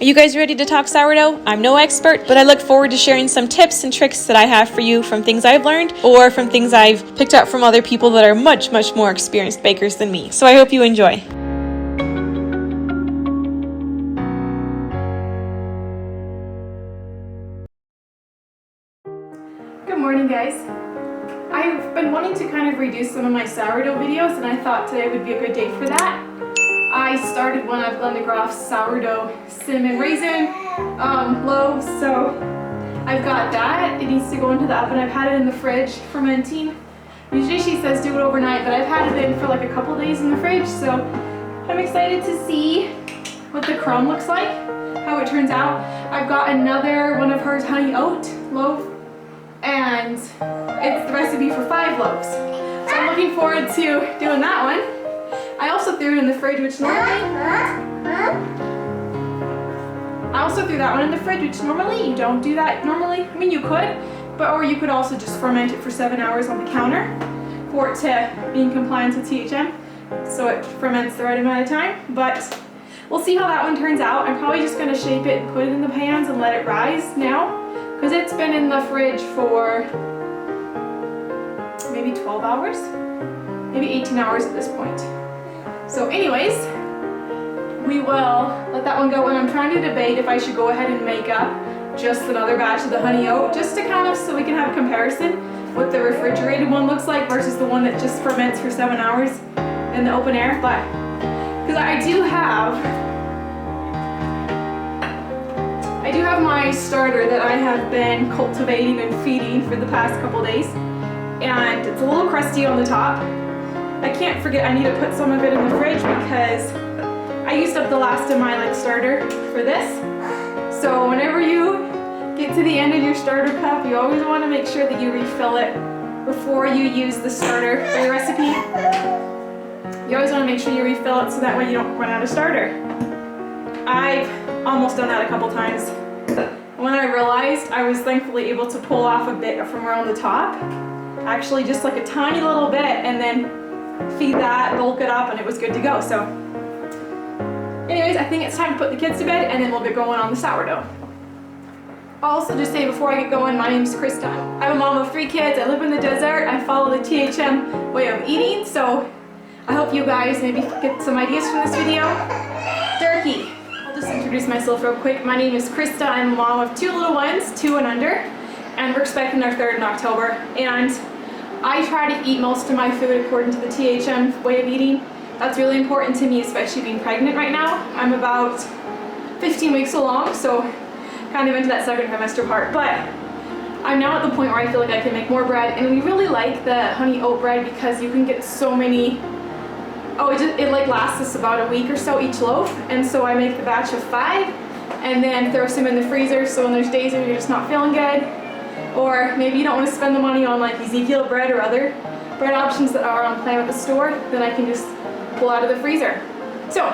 Are you guys ready to talk sourdough? I'm no expert, but I look forward to sharing some tips and tricks that I have for you from things I've learned or from things I've picked up from other people that are much more experienced bakers than me. So I hope you enjoy. Good morning, guys. I've been wanting to kind of redo some of my sourdough videos, and I thought today would be a good day for that. I started one of Glenda Groff's sourdough cinnamon raisin loaves, so I've got that. It needs to go into the oven. I've had it in the fridge fermenting. Usually she says do it overnight, but I've had it in for like a couple days in the fridge, so I'm excited to see what the crumb looks like, how it turns out. I've got another one of hers honey oat loaf, and it's the recipe for 5 loaves. So I'm looking forward to doing that one. I also threw it in the fridge, which normally you don't do that normally. I mean, you could, or you could also just ferment it for 7 hours on the counter for it to be in compliance with THM, so it ferments the right amount of time. But we'll see how that one turns out. I'm probably just going to shape it and put it in the pans and let it rise now, because it's been in the fridge for maybe 12 hours, maybe 18 hours at this point. So anyways, we will let that one go, and I'm trying to debate if I should go ahead and make up just another batch of the honey oat, just to kind of, so we can have a comparison what the refrigerated one looks like versus the one that just ferments for 7 hours in the open air. But because I do have my starter that I have been cultivating and feeding for the past couple days, and it's a little crusty on the top. I can't forget, I need to put some of it in the fridge because I used up the last of my starter for this. So whenever you get to the end of your starter cup, you always want to make sure that you refill it before you use the starter for your recipe. You always want to make sure you refill it so that way you don't run out of starter. I've almost done that a couple times. When I realized, I was thankfully able to pull off a bit from around the top, actually just like a tiny little bit, and then feed that, bulk it up, and it was good to go. So anyways, I think it's time to put the kids to bed, and then we'll get going on the sourdough. I'll also just say before I get going, my name's Krista. I'm a mom of 3 kids. I live in the desert. I follow the THM way of eating, so I hope you guys maybe get some ideas from this video. Turkey. I'll just introduce myself real quick. My name is Krista. I'm a mom of 2 little ones, 2 and under, and we're expecting our 3rd in October. And I try to eat most of my food according to the THM way of eating. That's really important to me, especially being pregnant right now. I'm about 15 weeks along, so kind of into that 2nd trimester part. But I'm now at the point where I feel like I can make more bread, and we really like the honey oat bread because you can get so many. It lasts us about a week or so each loaf, and so I make the batch of 5 and then throw some in the freezer, so when there's days where you're just not feeling good, or maybe you don't want to spend the money on like Ezekiel bread or other bread options that are on plan at the store, then I can just pull out of the freezer. So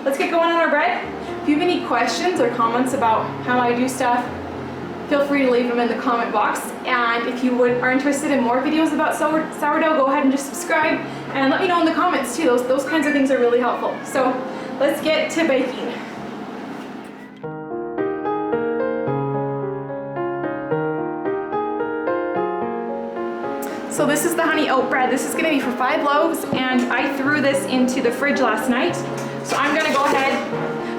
let's get going on our bread. If you have any questions or comments about how I do stuff, feel free to leave them in the comment box. And if you are interested in more videos about sourdough, go ahead and just subscribe and let me know in the comments too. Those kinds of things are really helpful. So let's get to baking. So this is the honey oat bread. This is going to be for 5 loaves, and I threw this into the fridge last night. So I'm going to go ahead,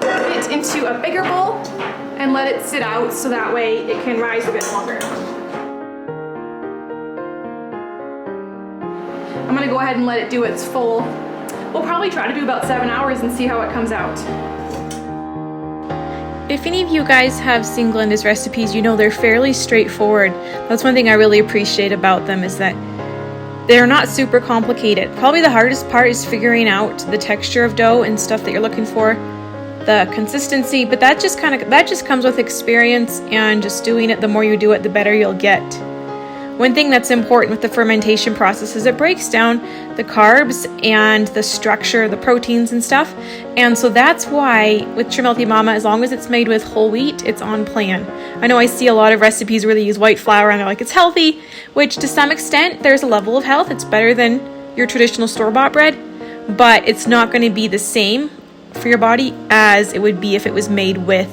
put it into a bigger bowl, and let it sit out so that way it can rise a bit longer. I'm going to go ahead and let it do its full. We'll probably try to do about 7 hours and see how it comes out. If any of you guys have seen Glenda's recipes, you know they're fairly straightforward. That's one thing I really appreciate about them, is that they're not super complicated. Probably the hardest part is figuring out the texture of dough and stuff that you're looking for, the consistency, but that just comes with experience, and just doing it, the more you do it, the better you'll get. One thing that's important with the fermentation process is it breaks down the carbs and the structure, the proteins and stuff. And so that's why with Tremelty Mama, as long as it's made with whole wheat, it's on plan. I know I see a lot of recipes where they use white flour and they're like, it's healthy, which to some extent there's a level of health. It's better than your traditional store-bought bread, but it's not going to be the same for your body as it would be if it was made with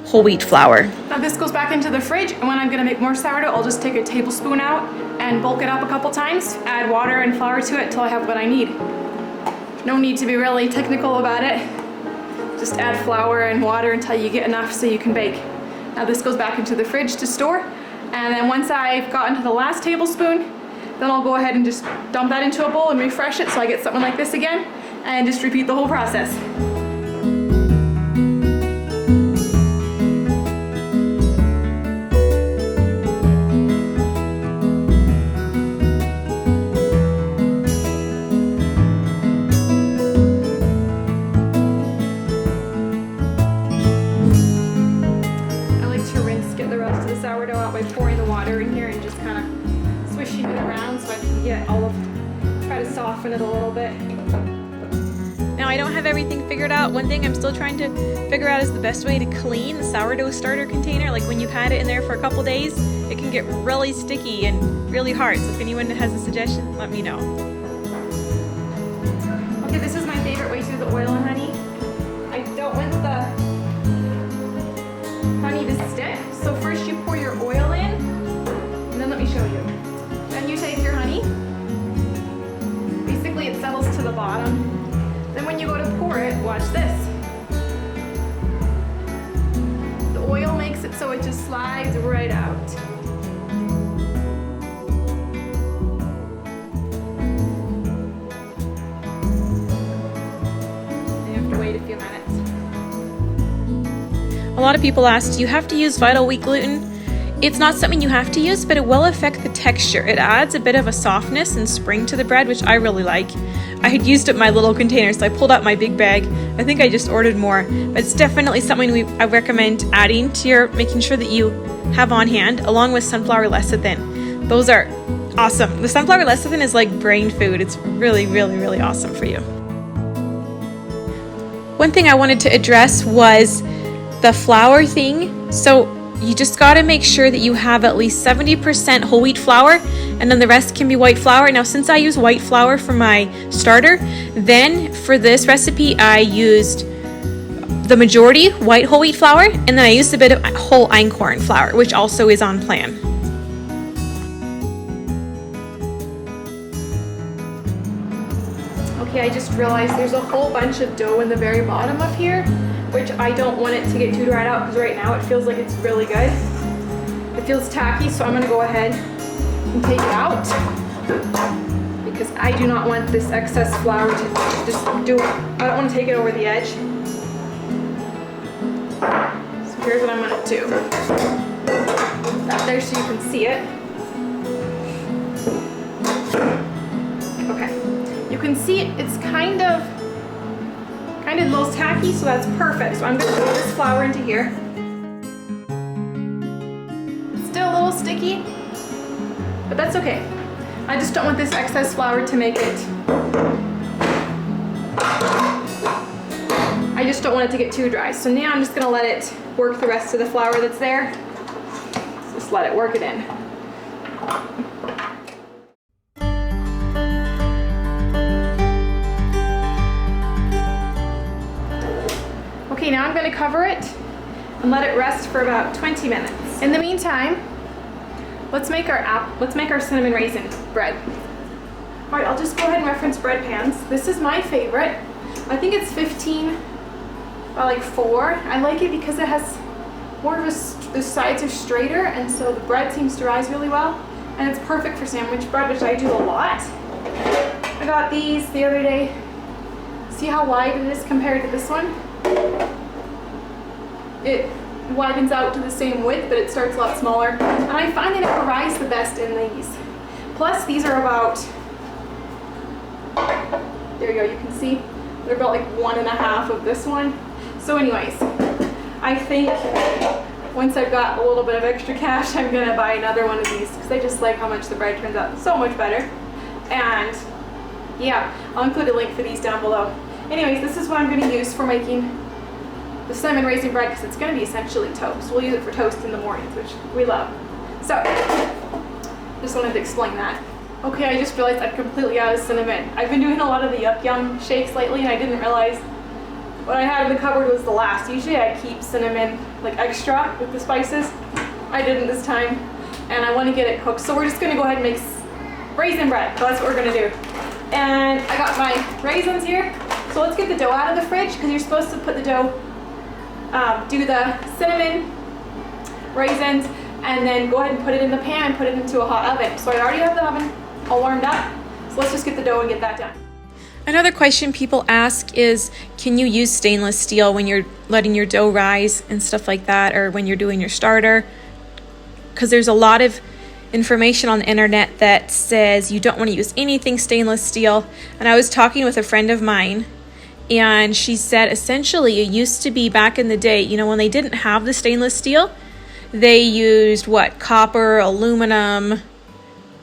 whole wheat flour. Now this goes back into the fridge, and when I'm gonna make more sourdough, I'll just take a tablespoon out and bulk it up a couple times, add water and flour to it till I have what I need. No need to be really technical about it. Just add flour and water until you get enough so you can bake. Now this goes back into the fridge to store, and then once I've gotten to the last tablespoon, then I'll go ahead and just dump that into a bowl and refresh it so I get something like this again, and just repeat the whole process. Sourdough out by pouring the water in here and just kind of swishing it around so I can get try to soften it a little bit. Now I don't have everything figured out. One thing I'm still trying to figure out is the best way to clean the sourdough starter container. Like when you've had it in there for a couple days, it can get really sticky and really hard. So if anyone has a suggestion, let me know. Okay, this is my favorite way to do the oil and honey. I don't want the honey to stick. So first you pour your oil in, and then let me show you. Then you take your honey. Basically it settles to the bottom. Then when you go to pour it, watch this. The oil makes it so it just slides right out. You have to wait a few minutes. A lot of people ask, do you have to use Vital Wheat gluten? It's not something you have to use, but it will affect the texture. It adds a bit of a softness and spring to the bread, which I really like. I had used up my little container, so I pulled out my big bag. I think I just ordered more, but it's definitely something I recommend adding to your, making sure that you have on hand, along with sunflower lecithin. Those are awesome. The sunflower lecithin is like brain food. It's really, really, really awesome for you. One thing I wanted to address was the flour thing. So you just got to make sure that you have at least 70% whole wheat flour, and then the rest can be white flour. Now, since I use white flour for my starter, then for this recipe I used the majority white whole wheat flour, and then I used a bit of whole einkorn flour, which also is on plan. Okay, I just realized there's a whole bunch of dough in the very bottom up here, which I don't want it to get too dried out because right now it feels like it's really good. It feels tacky, so I'm gonna go ahead and take it out because I do not want this excess flour to just do it. I don't want to take it over the edge. So here's what I'm gonna do. That there so you can see it. Okay, you can see it, it's kind of a little tacky, so that's perfect. So I'm going to put this flour into here. It's still a little sticky, but that's okay. I just don't want this excess flour to make it. I just don't want it to get too dry. So now I'm just going to let it work the rest of the flour that's there. Just let it work it in. Okay, now I'm going to cover it and let it rest for about 20 minutes. In the meantime, let's make our cinnamon raisin bread. All right, I'll just go ahead and reference bread pans. This is my favorite. I think it's 15 by like 4. I like it because it has more of the sides are straighter, and so the bread seems to rise really well, and it's perfect for sandwich bread, which I do a lot. I got these the other day. See how wide it is compared to this one? It widens out to the same width, but it starts a lot smaller. And I find that it will rise the best in these. Plus, these are about, there you go, you can see, they're about like 1.5 of this one. So anyways, I think once I've got a little bit of extra cash, I'm gonna buy another one of these because I just like how much the bread turns out so much better. And yeah, I'll include a link for these down below. Anyways, this is what I'm going to use for making the cinnamon raisin bread because it's going to be essentially toast. We'll use it for toast in the mornings, which we love. So, just wanted to explain that. Okay, I just realized I'm completely out of cinnamon. I've been doing a lot of the Yuck Yum shakes lately, and I didn't realize what I had in the cupboard was the last. Usually I keep cinnamon like extra with the spices. I didn't this time, and I want to get it cooked. So we're just gonna go ahead and make raisin bread. So that's what we're gonna do. And I got my raisins here. So let's get the dough out of the fridge, because you're supposed to put the dough, do the cinnamon, raisins, and then go ahead and put it in the pan and put it into a hot oven. So I already have the oven all warmed up. So let's just get the dough and get that done. Another question people ask is, can you use stainless steel when you're letting your dough rise and stuff like that, or when you're doing your starter? Because there's a lot of information on the internet that says you don't want to use anything stainless steel. And I was talking with a friend of mine, and she said essentially it used to be back in the day, you know, when they didn't have the stainless steel, they used copper, aluminum,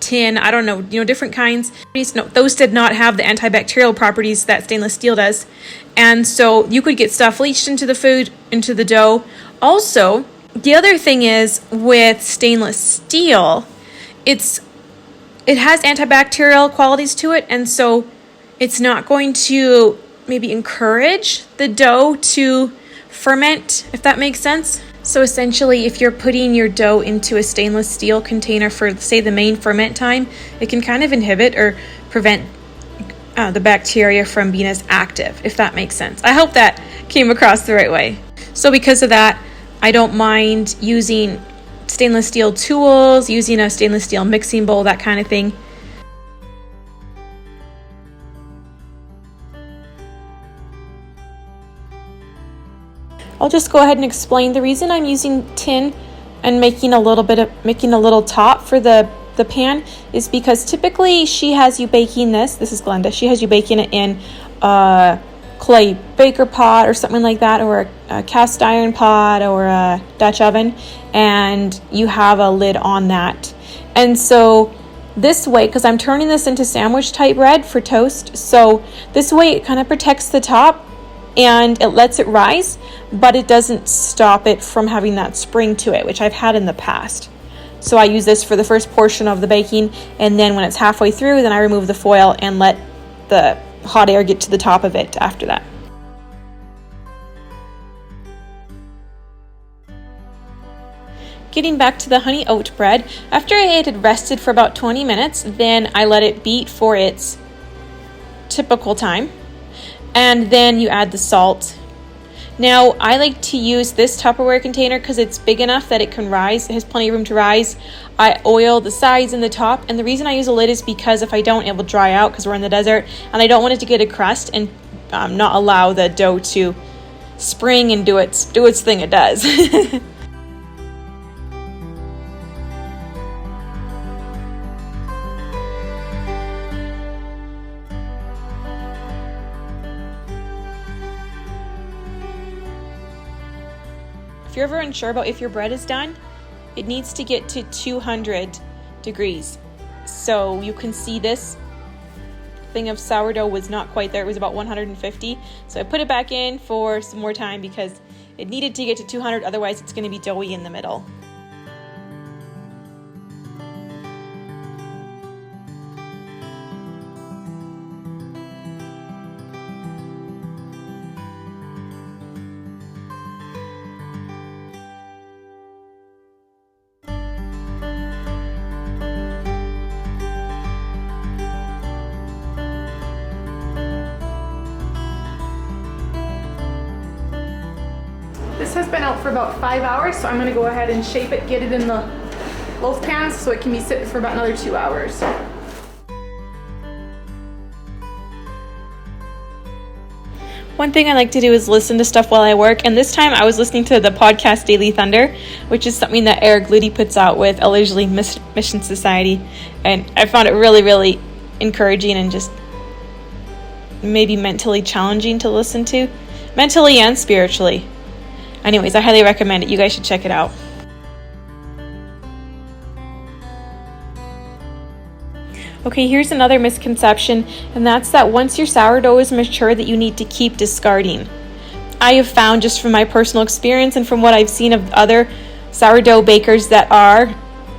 tin, I don't know, different kinds. No, those did not have the antibacterial properties that stainless steel does. And so you could get stuff leached into the food, into the dough. Also, the other thing is with stainless steel, it has antibacterial qualities to it, and so it's not going to maybe encourage the dough to ferment, if that makes sense. So essentially, if you're putting your dough into a stainless steel container for, say, the main ferment time, it can kind of inhibit or prevent the bacteria from being as active, if that makes sense. I hope that came across the right way. So because of that, I don't mind using stainless steel tools, using a stainless steel mixing bowl, that kind of thing. I'll just go ahead and explain the reason I'm using tin and making a little top for the pan is because typically she has you baking this is Glenda, she has you baking it in a clay baker pot or something like that, or a cast iron pot or a Dutch oven, and you have a lid on that. And so this way, because I'm turning this into sandwich type bread for toast, so this way it kind of protects the top and it lets it rise, but it doesn't stop it from having that spring to it, which I've had in the past. So I use this for the first portion of the baking, and then when it's halfway through, then I remove the foil and let the hot air get to the top of it after that. Getting back to the honey oat bread, after it had rested for about 20 minutes, then I let it beat for its typical time. And then you add the salt. Now, I like to use this Tupperware container because it's big enough that it can rise. It has plenty of room to rise. I oil the sides and the top. And the reason I use a lid is because if I don't, it will dry out because we're in the desert. And I don't want it to get a crust and not allow the dough to spring and do its thing it does. If you're ever unsure about if your bread is done, it needs to get to 200 degrees. So you can see this thing of sourdough was not quite there. It was about 150. So I put it back in for some more time because it needed to get to 200. Otherwise, it's going to be doughy in the middle. This has been out for about 5 hours, so I'm going to go ahead and shape it, get it in the loaf pans so it can be sitting for about another 2 hours. One thing I like to do is listen to stuff while I work, and this time I was listening to the podcast Daily Thunder, which is something that Eric Ludy puts out with Allegedly Mission Society, and I found it really, really encouraging and just maybe mentally challenging to listen to, mentally and spiritually. Anyways, I highly recommend it. You guys should check it out. Okay, here's another misconception, and that's that once your sourdough is mature that you need to keep discarding. I have found, just from my personal experience and from what I've seen of other sourdough bakers that are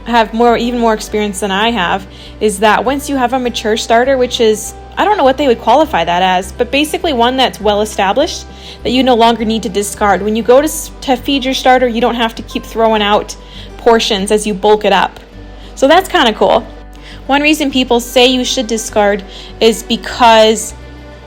have even more experience than I have, is that once you have a mature starter, which is, I don't know what they would qualify that as, but basically one that's well established, that you no longer need to discard. When you go to feed your starter, you don't have to keep throwing out portions as you bulk it up. So that's kind of cool. One reason people say you should discard is because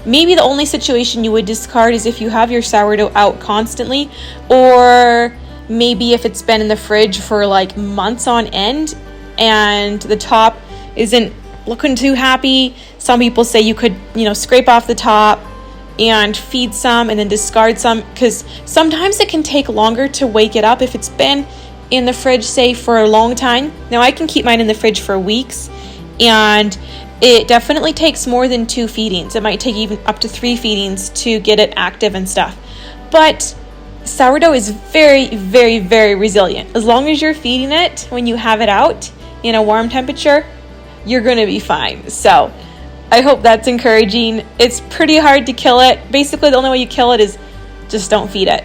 maybe the only situation you would discard is if you have your sourdough out constantly, or maybe if it's been in the fridge for like months on end and the top isn't looking too happy. Some people say you could, scrape off the top and feed some and then discard some, because sometimes it can take longer to wake it up if it's been in the fridge, say, for a long time. Now, I can keep mine in the fridge for weeks, and it definitely takes more than 2 feedings. It might take even up to 3 feedings to get it active and stuff. But sourdough is very, very, very resilient. As long as you're feeding it when you have it out in a warm temperature, you're going to be fine. So I hope that's encouraging. It's pretty hard to kill it. Basically, the only way you kill it is just don't feed it.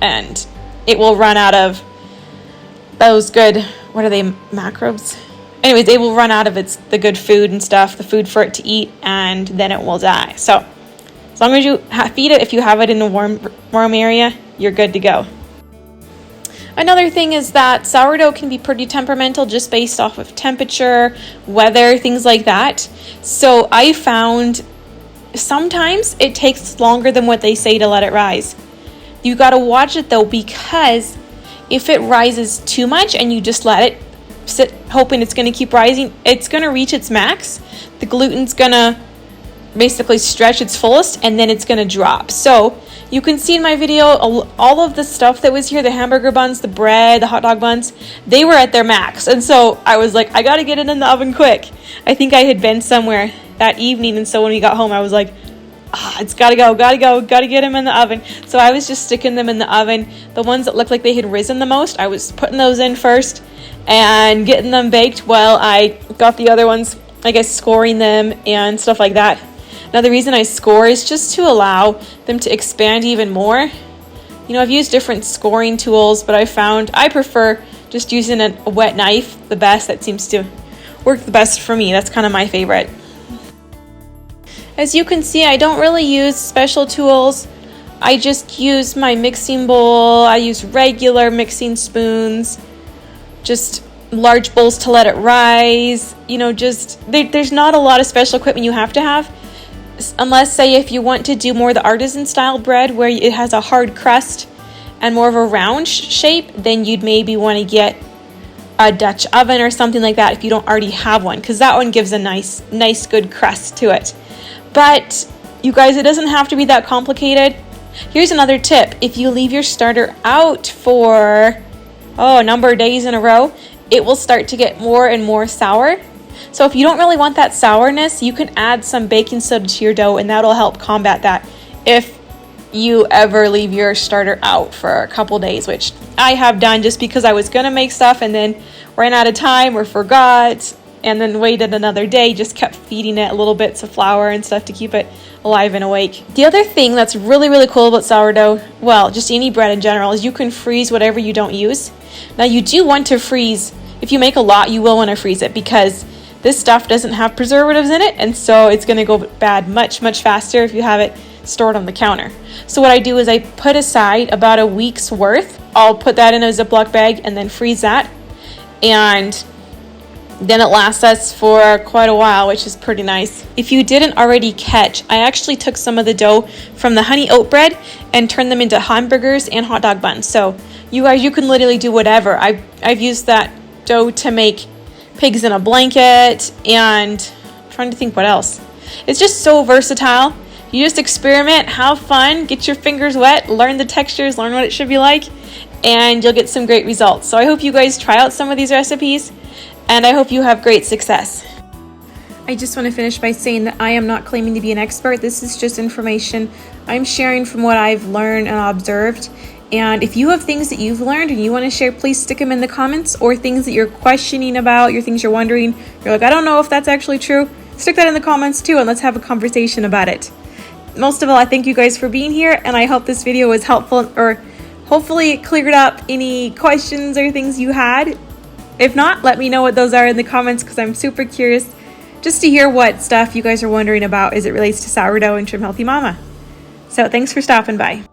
And it will run out of those good, what are they, macrobes? Anyways, it will run out of the good food and stuff, the food for it to eat, and then it will die. So as long as you feed it, if you have it in a warm area, you're good to go. Another thing is that sourdough can be pretty temperamental just based off of temperature, weather, things like that. So I found sometimes it takes longer than what they say to let it rise. You got to watch it though, because if it rises too much and you just let it sit hoping it's going to keep rising, it's going to reach its max. The gluten's going to basically stretch its fullest, and then it's going to drop. So you can see in my video, all of the stuff that was here, the hamburger buns, the bread, the hot dog buns, they were at their max. And so I was like, I got to get it in the oven quick. I think I had been somewhere that evening, and so when we got home, I was like, it's got to go, got to get them in the oven. So I was just sticking them in the oven. The ones that looked like they had risen the most, I was putting those in first and getting them baked while I got the other ones, I guess, scoring them and stuff like that. Now, the reason I score is just to allow them to expand even more. I've used different scoring tools, but I prefer just using a wet knife the best. That seems to work the best for me. That's kind of my favorite. As you can see, I don't really use special tools. I just use my mixing bowl. I use regular mixing spoons, just large bowls to let it rise. There's not a lot of special equipment you have to have. Unless, say, if you want to do more the artisan style bread where it has a hard crust and more of a round shape, then you'd maybe want to get a Dutch oven or something like that if you don't already have one, because that one gives a nice good crust to it. But you guys, it doesn't have to be that complicated. Here's another tip. If you leave your starter out for a number of days in a row, it will start to get more and more sour. So if you don't really want that sourness, you can add some baking soda to your dough, and that'll help combat that if you ever leave your starter out for a couple days, which I have done just because I was going to make stuff and then ran out of time or forgot and then waited another day, just kept feeding it little bits of flour and stuff to keep it alive and awake. The other thing that's really, really cool about sourdough, well, just any bread in general, is you can freeze whatever you don't use. Now, you do want to freeze. If you make a lot, you will want to freeze it, because this stuff doesn't have preservatives in it, and so it's going to go bad much, much faster if you have it stored on the counter. So what I do is I put aside about a week's worth. I'll put that in a Ziploc bag and then freeze that, and then it lasts us for quite a while, which is pretty nice. If you didn't already catch, I actually took some of the dough from the honey oat bread and turned them into hamburgers and hot dog buns. So you guys, you can literally do whatever. I've used that dough to make pigs in a blanket, and I'm trying to think what else. It's just so versatile. You just experiment, have fun, get your fingers wet, learn the textures, learn what it should be like, and you'll get some great results. So I hope you guys try out some of these recipes, and I hope you have great success. I just want to finish by saying that I am not claiming to be an expert. This is just information I'm sharing from what I've learned and observed. And if you have things that you've learned and you want to share, please stick them in the comments, or things that you're questioning about, your things you're wondering. You're like, I don't know if that's actually true. Stick that in the comments too, and let's have a conversation about it. Most of all, I thank you guys for being here, and I hope this video was helpful, or hopefully it cleared up any questions or things you had. If not, let me know what those are in the comments because I'm super curious just to hear what stuff you guys are wondering about as it relates to sourdough and Trim Healthy Mama. So thanks for stopping by.